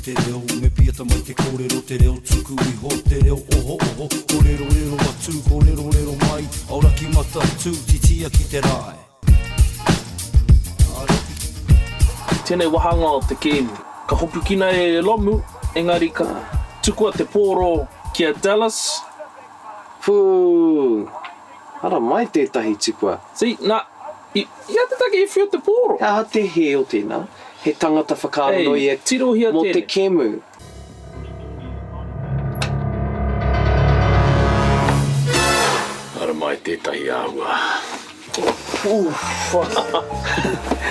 te reo me piata mai te kōrero te reo tuku I ho te reo oho oho kōrero rero atu kōrero rero mai aura ki mata tu titia ki te rai Tēnei wahanga o te game ka hopu kina e lomu engari ka tukua te pōro kia Dallas Pū Ara mai tētahi tukua See, ia te take e whio te pōro Ka te he o tēnā He tangata whakaanoi e tirohia mō te kemu Ara mai tētahi āua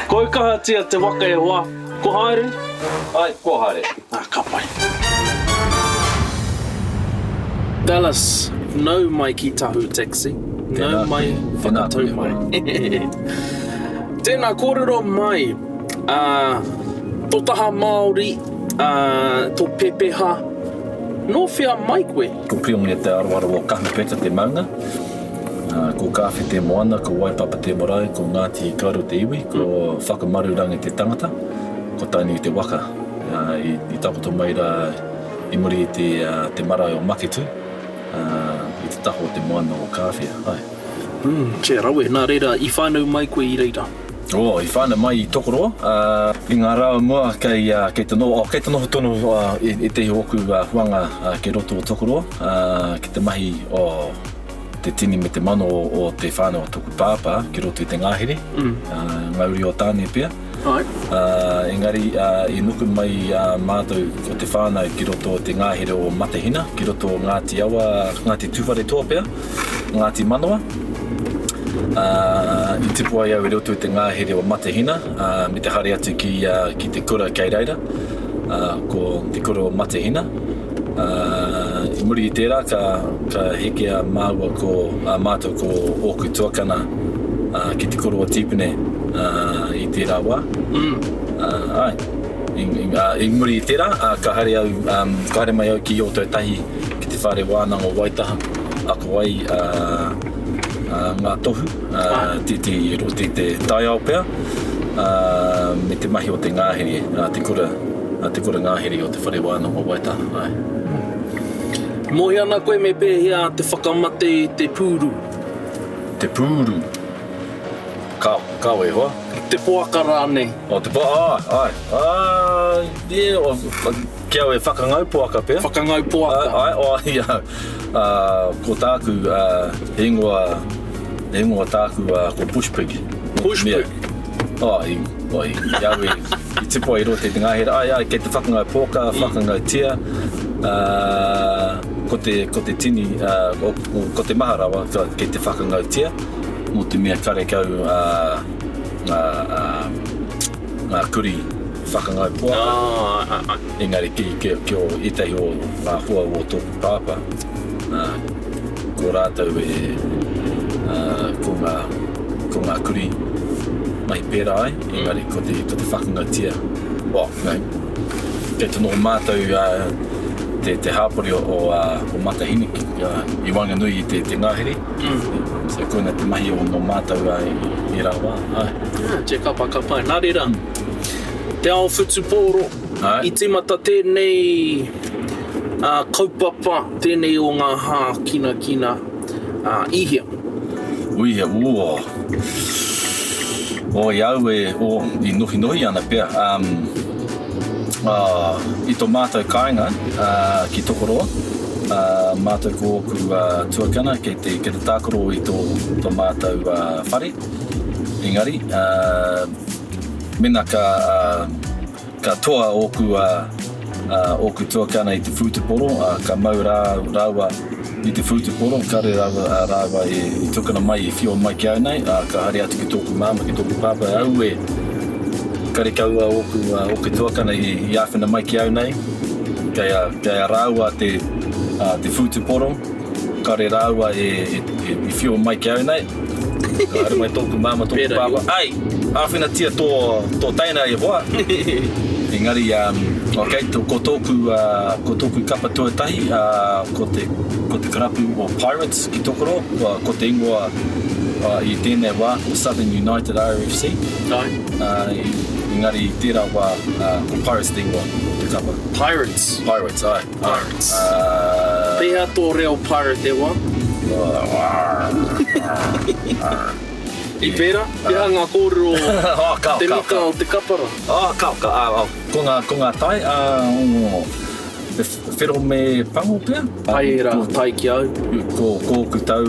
Koe kaha tia te waka e hoa Ko haere? Ai, ko haere Ka pai Dallas, nau mai ki Tahu Taxi Nau mai whakatau mai Tēnā kōrero mai Tō taha Māori Tō pepeha Nō whia mai koe Ko piongia te arawara o kahupeta te maunga Ko kawhi te moana, ko waipapa te marae, ko Ngāti Kairo te iwi, ko whakamarurangi te tangata, ko taini te waka. I takoto mai rā I muri te marae o Maketu, I te taho te moana o kawhia. Che rawe, nā reira, I whānau mai koe I reira. I whānau mai I Tokoroa. I ngā rau mua kei te noho tono I te hoku huanga ke roto o Tokoroa, ki te mahi o te tini me te mano o te whānau o tuku pāpā ki roto I te ngāhere, ngauri o tāne pia. Engari, I nuku mai mātou o te whānau ki roto o te ngāhere o Matahina, ki roto o Ngāti Awa, Ngāti Tuwhare toa pia, Ngāti Manawa. I tipu ai au I roto I te ngāhere o Matahina, me te hare atu ki te kura kei reira, ko te kura o Matahina. I muri I tērā ka hekea māua ko mātou ko ōku tuakana ki te koro o Tipene I tērā wā. I muri I tērā ka hare mai au ki o tau tahi ki te whare wānanga o Waitaha ako wai ngā tohu te taiao pia me te mahi o te ngāhere te kura ngāhere o te whare wānanga o Waitaha. Mohi ana koe me pēhea te whakamate I te pūru. Te pūru. Kao e hoa? Te poaka rānei. Te poaka, kia e whakangau poaka pia? Whakangau poaka. Ia. Ko tāku ingoa tāku ko pushpig. Pushpig? I tipu ai rote te ngāhere. Kei te whakangau poaka, whakangau tia. Ko te tini, ko te maharawa, kei te whakangau tia, mo te mea kare kau ngā kuri whakangau poaka. Engari ki o itahi o ngā hua o tōku pāpā, ko rātou ko ngā kuri mai pērā ai, engari ko te whakangau tia. Kei te noho mātou te hāpori o Matahini I Wanganui I te ngāhere. So koina te mahi o no mātou I rā wā. Te kapa. Nā reira, te ao whutu pōro, I tīmata tēnei kaupapa, tēnei o ngā hā kina ihia. Uihia, iau I nohi ana pia. I tō mātou kāinga ki Tokoroa, mātou ko oku tuakana kei te tākoro I tō mātou whare. Engari, mena ka toa oku tuakana I te whutuporo, ka mau rāua I te whutuporo, kare rāua I tukana mai I whio mai ki au nei, ka hare atu ki tōku māma, ki tōku pāpa au kare kaua oku tuakana I āwhina mai ki au nei, kei rāua te whutuporo, kare rāua I whio mai ki au nei, ka hare mai tōku māma, tōku pāpa, āwhina tia tō taina I hoa. Engari, ko tōku kapa tuatahi, ko te karapu o Pirates ki Tokoroa, ko te ingoa I tēnei wā, Southern United RFC. Engari, tērā wā, ko Pirates te ingoa, te te kapa. Pirates. Pirates, ai. Pirates. Pea tō reo pirate e wā. I pera, pea ngā kōrero te mika o te kapara. Ko ngā tai, whero me pango pia? Pai rā, tai ki au. Ko ku tau,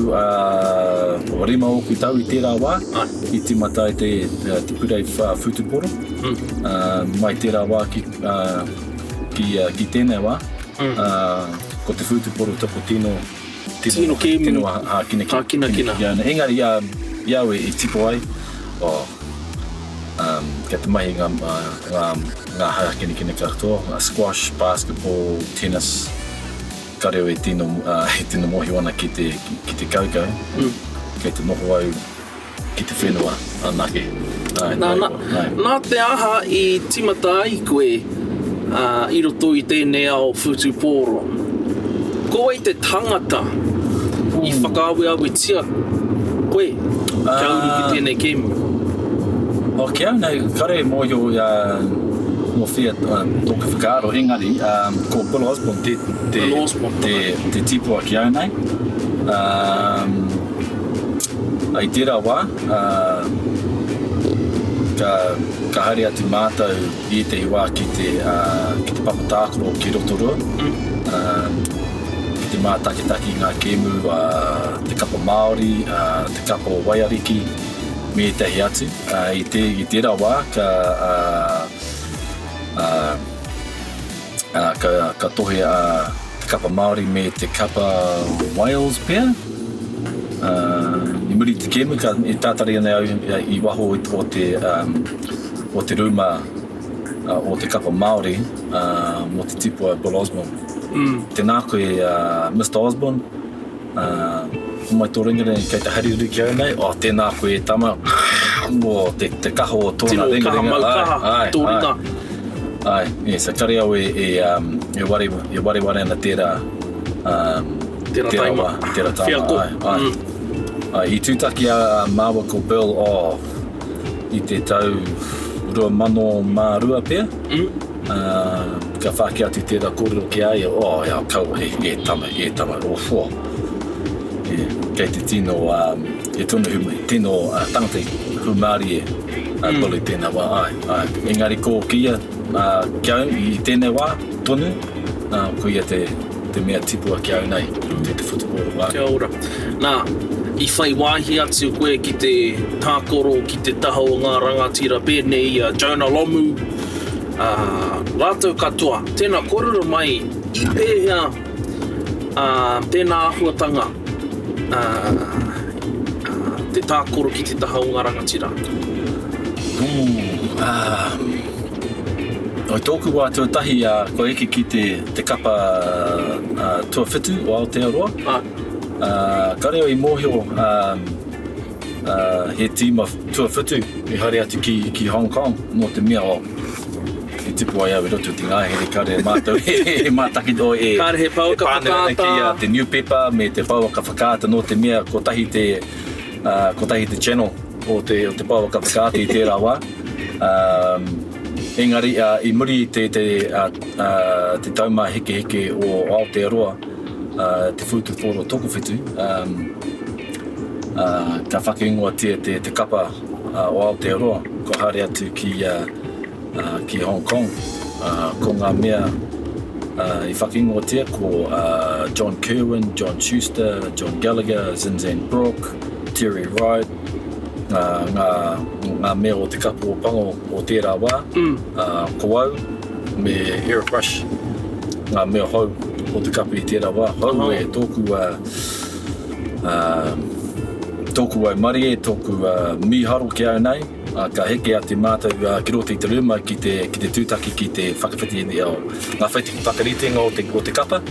rima o ku tau I tērā wā, I te mata te purei whutuporo. Mai tērā wā ki tēnei wā, ko te whutuporo toko tino kēmu. Tino kina. Engari, iau I tipo ai, kia te mahi ngā hara kina katoa, squash, basketball, tennis, ka reo tino mohi wana ki te kaukau, kei te noho au ki te whenua anake. Nā te aha I timata ai koe I roto I tēnei ao whutuporo. Ko I te tangata I whakaawe tia koe, kia uru ki tēnei kēmu. Kia nei, kare mōhio mō whia tōka whakaaro engari, ko Bill Osborne te tipua ki au nei. I tērā wā, ka haere atu mātou I te iwa ki te papatākoro ki rotorua. Ki te mātakitaki ngā kēmu, te kapa Māori, te kapa Waiariki, me tehi atu. I tērā wā, ka tohe te kapa Māori me te kapa Wales pia. I muri te kēmu, I tātari ana au I waho o te ruma o te kapa Māori mo te tipua Bill Osborne. Tēnā koe Mr. Osborne, mai tō ringare kei te hariruri ki au nei, tēnā koe tama, te kaho o tōna ringaringa. Tino kaha tō ringa. Ai, sa kare au e ware ana tērā taima. Tērā taima. I tūtaki a māua ko Bill I te tau 2002 pia. Ka whaki atu tērā kōrero ki ai, kau e tama, kei te tino, tino tangata humari Billy tēnā wā, engari ko kia kia I tēnei wā, tonu, ko ia te mea tipua ki au nei, te whutuporo wā. Kia ora. Nā, I whai wāhi atu koe ki te tākoro, ki te taha o ngā rangatira pēnei, Jonah Lomu, rātou katoa, tēnā kōrero mai I pēhea tēnā ahuatanga te tākoro ki te taha o ngā rangatira. O tōku wā tuatahi ko eke ki te kapa tuawhitu o Aotearoa. Ka reo I mōhio he tīma tuawhitu I haere atu ki Hong Kong no te mea I tipu ai au I roto te ngāhere kare mātou e mātaki o Kare he pauka whakaata. Te newspaper me te pauka whakaata no te mea ko tahi te channel o te pauka whakaata I tērā wā. Engari, I muri te tauma heke o Aotearoa, te whutuporo toko whitu, ka whakeingoa te kapa o Aotearoa, ko haere atu ki Hong Kong, ko ngā mea I whakeingoa tia ko John Kerwin, John Schuster, John Gallagher, Zinzan Brooke, Terry Wright, ngā mea o te kapu o pango o tērā wā, ko au me Eric Rush, ngā mea hau o te kapu I tērā wā. Hau e tōku ai mari e, tōku miharo ki au nei, ka heke a te mātou ki roto I te ruma ki te tūtaki ki te whakawhiti ngā whakaritenga o te kapa.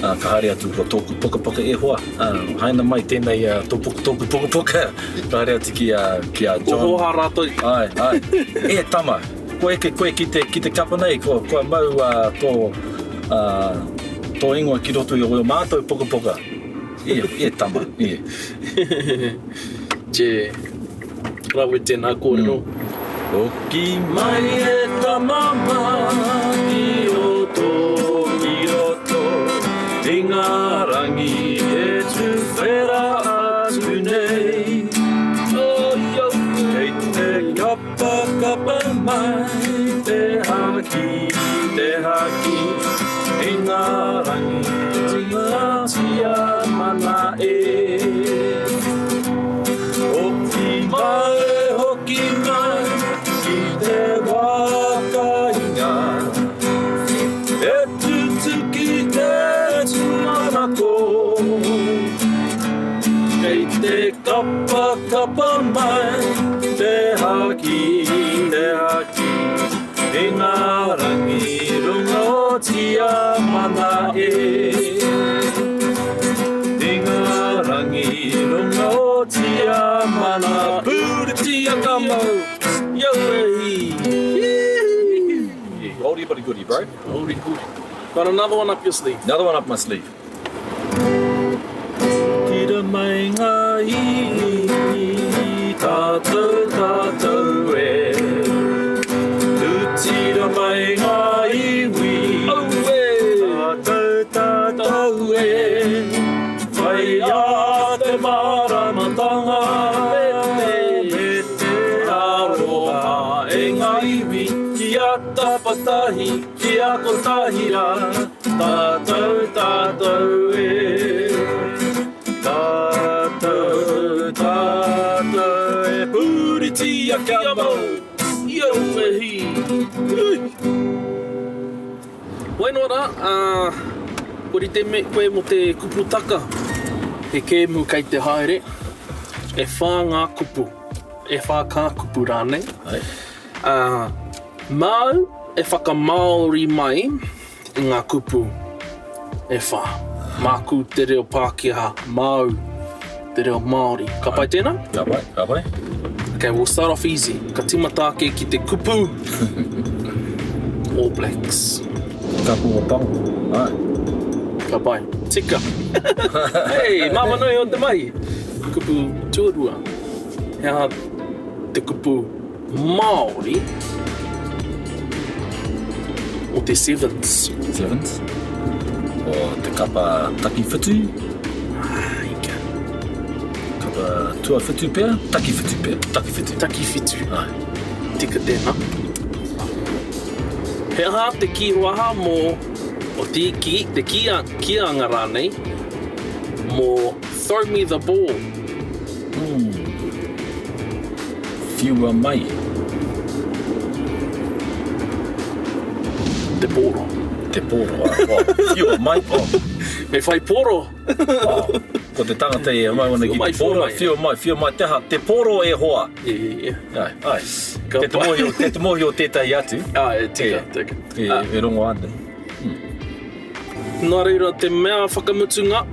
Ka haere atu ko tōku poka e hoa. Haina mai tēnei tōku poka. Ka haere atu ki a John. Ohoha rātou. Ai. E tama. Koe ki te kapa nei, koe mau tō ingoa ki roto I o mātou poka. E tama. Rawe tēnā kōrero. Hoki mai e tamama ki o tō ki roto I ngā rangi e tuwhera atu nei Kei te kapa mai te haki I ngā rangi tia mana e Hoki mai ki te wakainga E tutu ki te tuarako Kei te kapa mai te haki I ngā rangi runga o tia mana e I ngā rangi runga o tia mana Pūra tia kamo Yo Oldie but a goodie, bro. Oldie goodie. Got another one up your sleeve. Another one up my sleeve. Tira mai ngā I tātou e Tira mai ngā iwi tātou e Whai a te maramatanga Me te aroha e ngā iwi Ki a tapatahi, ki a kotahira Tātou e Tātou e Pūriti a kamo Yo e hi Wainora, kori te me koe mo te kupu taka. He kēmu kei te haere. E whā ngā kupu. E whā kā kupu rānei. Mau e whakamaori mai I ngā kupu e whā. Māku te reo Pākehā, mau te reo Māori. Ka pai tēnā? Ka pai. Okay, we'll start off easy. Ka timatake ki te kupu. All Blacks. Kapu o pangu. Ka pai. Tika. Hei, mamanoi o te mahi. Kupu tuarua. Hea te kupu Māori o te Sevens. Sevens. O te kapa taki whitu. Ika. Kapa tua whitu pēr. Taki whitu pēr. Taki whitu. Tika tēnā. Hea te kiroaha mō o te kianga rānei mō Throw Me the Ball. Whiua mai. Te poro. Whiua mai. Me whai poro. Ko te tangata e mai wana ki te poro. Whiua mai te poro e hoa. Ai. Te mohi o tētai atu. Tika. E rongo ane. Nā reira te mea whakamutunga.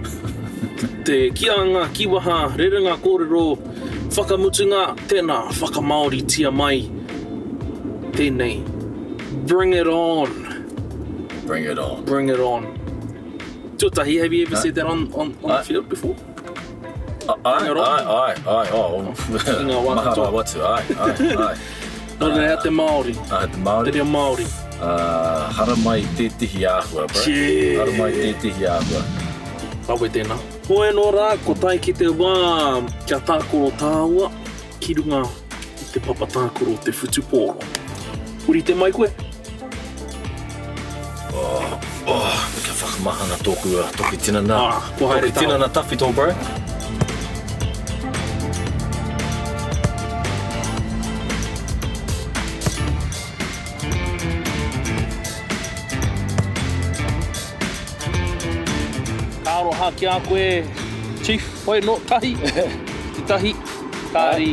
Te kianga, kiwaha, rerenga kōrero, whakamutunga, tēnā whakamaori tia mai. Tēnei. Bring it on. Tūtahi, have you ever said that on the field before? Ai. Mahara watu, ai. No, hea te Māori. Te Te reo Māori. Hara mai tētihi āhua, bro. Hara mai tētihi āhua. Awe tēnā. Hoe no rā, ko tai ki te wā, kia tākoro tāua, ki runga I te papa tākoro te whutupōro. Uri te mai koe? Kia whakamahanga tōku toki tinana. Ko haere Toki tinana tawhi tō, bro. Aroha ki a koe, Chief, hoi no tahi, te tahi, kāri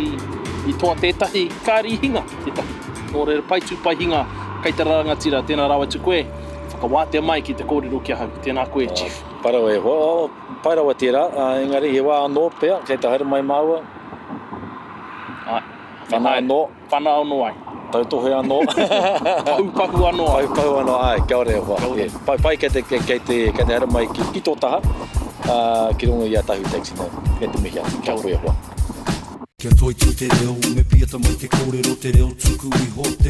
I toa tētahi, kāri hinga, tētahi. Nō reira paitu pai hinga, kei te rangatira, tēnā rawa tu koe, whakawātea mai ki te kōrero kia hau, tēnā koe, Chief. Parawa e hoa, pairawa tērā, engari he wā anō pēr, kei te haere mai maua. Whanau anō. Whanau anō ai. Tautohe anō. Pahu anō ai. Pahu anō ai, kia ore e hoa. Pai kei te haere mai ki tō taha, ki runga I a Tahu Taxi nei, kei te mihi atu, kia ore e hoa. Kia toi tu te reo, me pia tamai te kōrero te reo tuku I ho te